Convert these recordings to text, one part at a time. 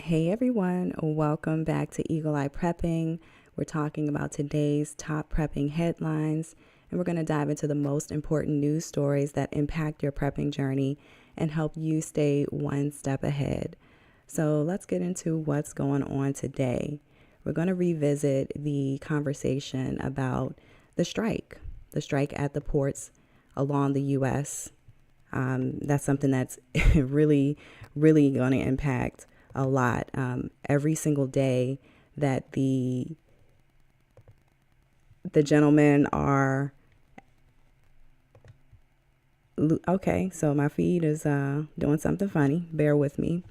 Hey everyone, welcome back to Eagle Eye Prepping. We're talking about today's top prepping headlines, and we're going to dive into the most important news stories that impact your prepping journey and help you stay one step ahead. So let's get into what's going on today. We're going to revisit the conversation about the strike at the ports along the U.S. That's something that's really, really going to impact a lot. Every single day that the gentlemen are okay. So my feed is doing something funny. Bear with me.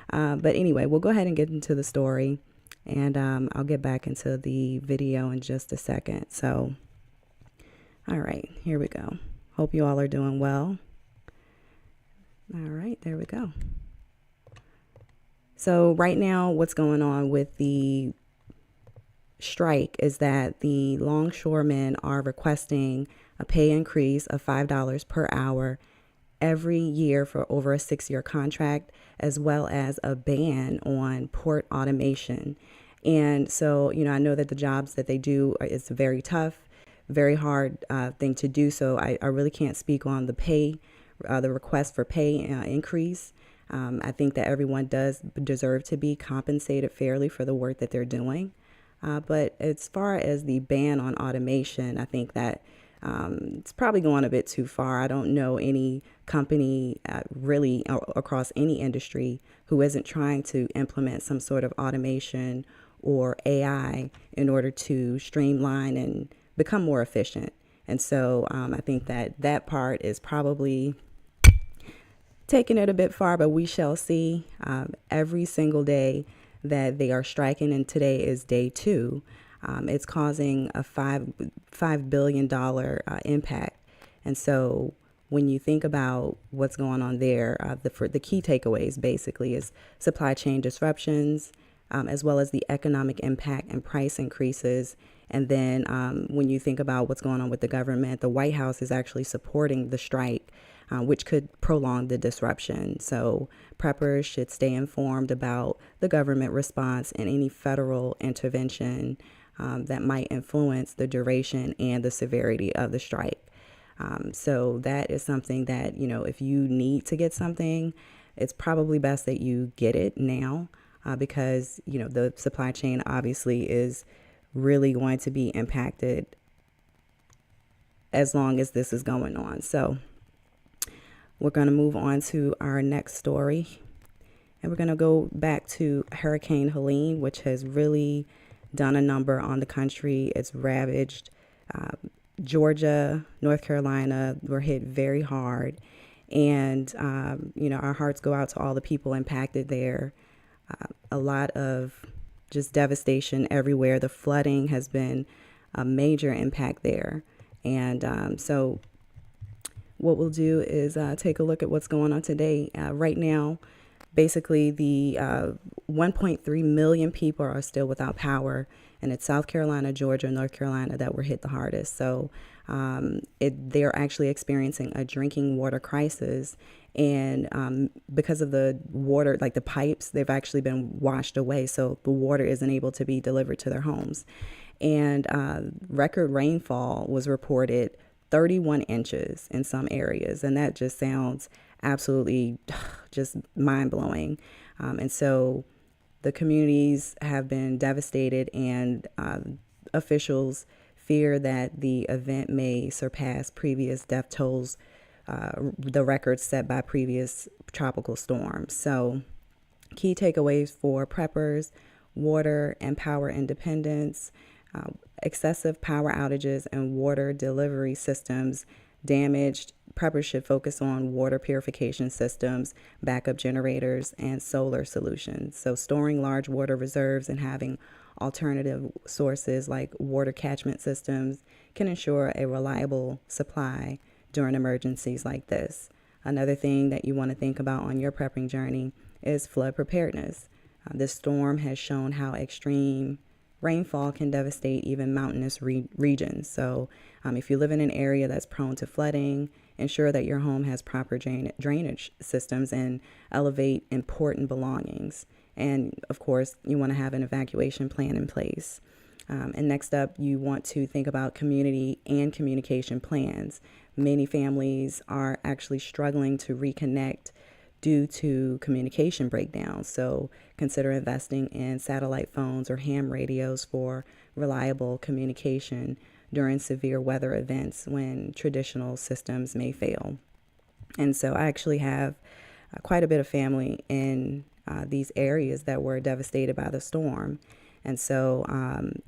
But anyway, we'll go ahead and get into the story, and I'll get back into the video in just a second. So, all right, here we go. Hope you all are doing well. All right, there we go. So right now, what's going on with the strike is that the longshoremen are requesting a pay increase of $5 per hour every year for over a 6-year contract, as well as a ban on port automation. And so, I know that the jobs that they do is very tough, very hard thing to do. So I really can't speak on the pay, the request for pay increase. I think that everyone does deserve to be compensated fairly for the work that they're doing. But as far as the ban on automation, I think that it's probably going a bit too far. I don't know any company really across any industry who isn't trying to implement some sort of automation or AI in order to streamline and become more efficient. And so I think that that part is probably taking it a bit far, but we shall see. Every single day that they are striking, and today is day 2, it's causing a $5 billion impact. And so when you think about what's going on there, the key takeaways basically is supply chain disruptions, as well as the economic impact and price increases. And then when you think about what's going on with the government, the White House is actually supporting the strike, which could prolong the disruption. So preppers should stay informed about the government response and any federal intervention that might influence the duration and the severity of the strike. So that is something that, if you need to get something, it's probably best that you get it now because, the supply chain obviously is really going to be impacted as long as this is going on. So we're going to move on to our next story, and we're going to go back to Hurricane Helene, which has really done a number on the country. It's ravaged Georgia, North Carolina were hit very hard. And, our hearts go out to all the people impacted there. A lot of just devastation everywhere. The flooding has been a major impact there. And so what we'll do is take a look at what's going on today. Right now, basically, the 1.3 million people are still without power, and it's South Carolina, Georgia, North Carolina that were hit the hardest. So they're actually experiencing a drinking water crisis, and because of the water, like the pipes, they've actually been washed away, so the water isn't able to be delivered to their homes. And record rainfall was reported 31 inches in some areas, and that just sounds absolutely just mind-blowing. And so the communities have been devastated, and officials fear that the event may surpass previous death tolls, the records set by previous tropical storms. So key takeaways for preppers: water and power independence, excessive power outages and water delivery systems damaged. Preppers should focus on water purification systems, backup generators, and solar solutions. So storing large water reserves and having alternative sources like water catchment systems can ensure a reliable supply during emergencies like this. Another thing that you want to think about on your prepping journey is flood preparedness. This storm has shown how extreme rainfall can devastate even mountainous regions. So if you live in an area that's prone to flooding, ensure that your home has proper drainage systems and elevate important belongings. And of course, you want to have an evacuation plan in place. And next up, you want to think about community and communication plans. Many families are actually struggling to reconnect due to communication breakdowns. So consider investing in satellite phones or ham radios for reliable communication during severe weather events when traditional systems may fail. And so I actually have quite a bit of family in these areas that were devastated by the storm. And so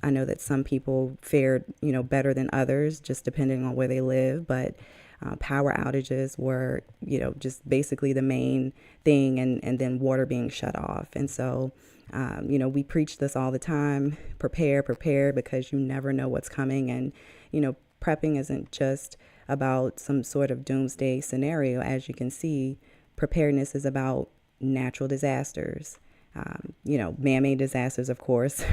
I know that some people fared, better than others, just depending on where they live. But power outages were, just basically the main thing, and then water being shut off. And so, we preach this all the time: prepare, because you never know what's coming. And, prepping isn't just about some sort of doomsday scenario. As you can see, preparedness is about natural disasters. Man-made disasters, of course.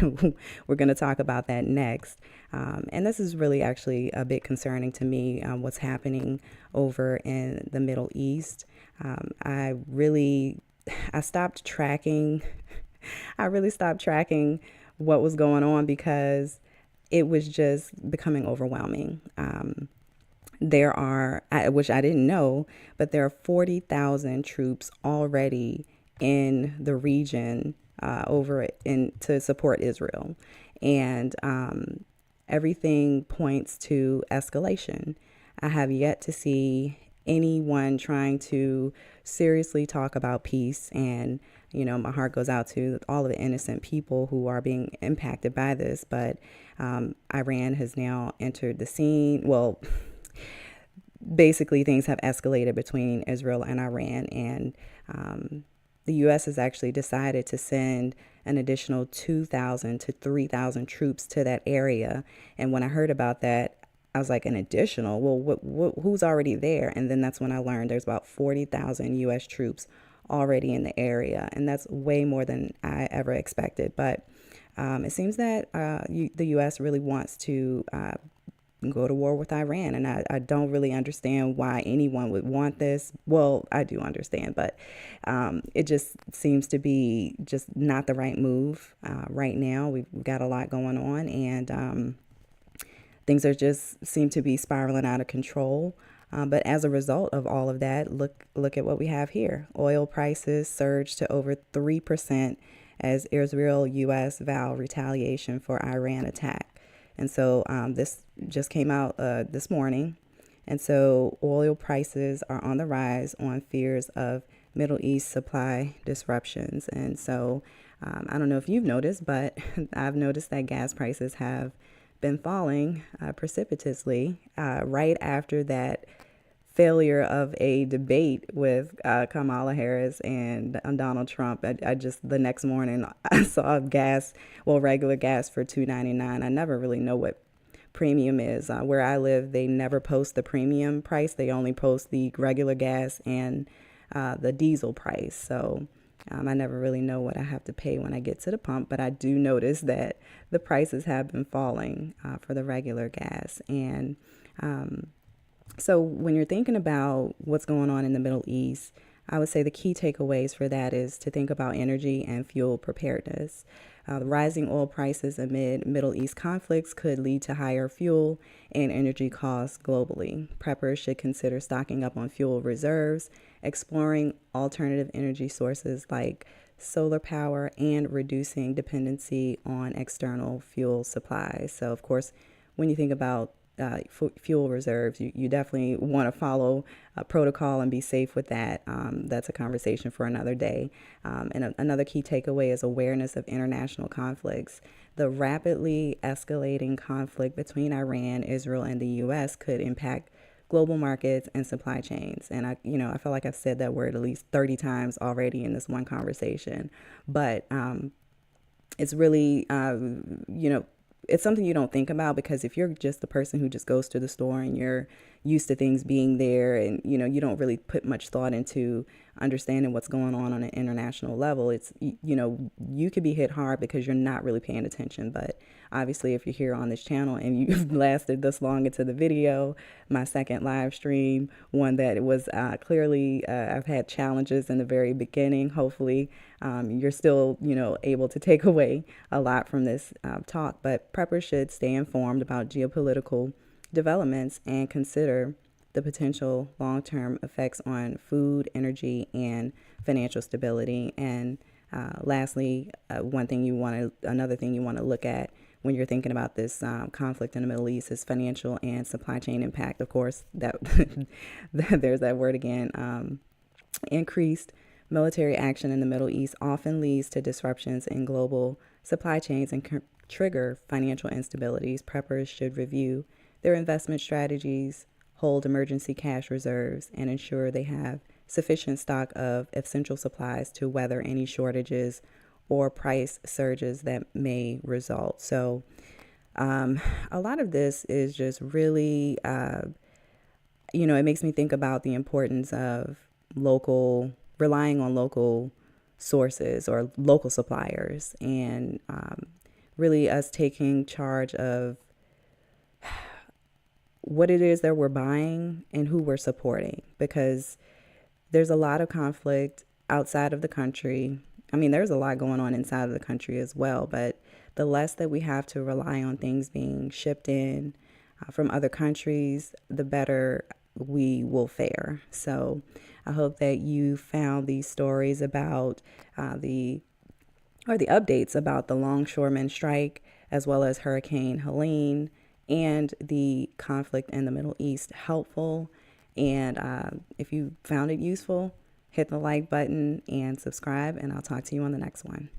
We're going to talk about that next. And this is really actually a bit concerning to me, what's happening over in the Middle East. I stopped tracking. I really stopped tracking what was going on because it was just becoming overwhelming. There are, which I didn't know, but there are 40,000 troops already in the region to support Israel. And everything points to escalation. I have yet to see anyone trying to seriously talk about peace. And, my heart goes out to all of the innocent people who are being impacted by this. But Iran has now entered the scene. Well, basically, things have escalated between Israel and Iran. And the U.S. has actually decided to send an additional 2,000 to 3,000 troops to that area. And when I heard about that, I was like, an additional? Well, who's already there? And then that's when I learned there's about 40,000 U.S. troops already in the area. And that's way more than I ever expected. But it seems that the U.S. really wants to go to war with Iran. And I don't really understand why anyone would want this. Well, I do understand, but it just seems to be just not the right move right now. We've got a lot going on, and things are just seem to be spiraling out of control. But as a result of all of that, look at what we have here. Oil prices surged to over 3% as Israel-U.S. vow retaliation for Iran attack. And so this just came out this morning. And so oil prices are on the rise on fears of Middle East supply disruptions. And so I don't know if you've noticed, but I've noticed that gas prices have been falling precipitously right after that failure of a debate with Kamala Harris and Donald Trump. I just, the next morning, I saw regular gas for $2.99. I never really know what premium is. Where I live, they never post the premium price. They only post the regular gas and the diesel price. So I never really know what I have to pay when I get to the pump, but I do notice that the prices have been falling for the regular gas. And so when you're thinking about what's going on in the Middle East, I would say the key takeaways for that is to think about energy and fuel preparedness. The rising oil prices amid Middle East conflicts could lead to higher fuel and energy costs globally. Preppers should consider stocking up on fuel reserves, exploring alternative energy sources like solar power, and reducing dependency on external fuel supplies. So, of course, when you think about fuel reserves, you definitely want to follow protocol and be safe with that. That's a conversation for another day. And another key takeaway is awareness of international conflicts. The rapidly escalating conflict between Iran, Israel, and the U.S. could impact global markets and supply chains. And I feel like I've said that word at least 30 times already in this one conversation. But it's really, it's something you don't think about, because if you're just the person who just goes to the store and you're, used to things being there, and you don't really put much thought into understanding what's going on an international level. It's you could be hit hard because you're not really paying attention. But obviously, if you're here on this channel and you've lasted this long into the video, my second live stream, one that was clearly I've had challenges in the very beginning. Hopefully you're still able to take away a lot from this talk. But preppers should stay informed about geopolitical developments and consider the potential long-term effects on food, energy, and financial stability. And lastly, another thing you want to look at when you're thinking about this conflict in the Middle East is financial and supply chain impact. Of course, that there's that word again. Increased military action in the Middle East often leads to disruptions in global supply chains and trigger financial instabilities. Preppers should review their investment strategies, hold emergency cash reserves, and ensure they have sufficient stock of essential supplies to weather any shortages or price surges that may result. So a lot of this is just really, it makes me think about the importance of relying on local sources or local suppliers, and really us taking charge of what it is that we're buying and who we're supporting, because there's a lot of conflict outside of the country. I mean, there's a lot going on inside of the country as well, but the less that we have to rely on things being shipped in from other countries, the better we will fare. So I hope that you found these stories about the updates about the longshoremen strike, as well as Hurricane Helene and the conflict in the Middle East, helpful. And if you found it useful, hit the like button and subscribe, and I'll talk to you on the next one.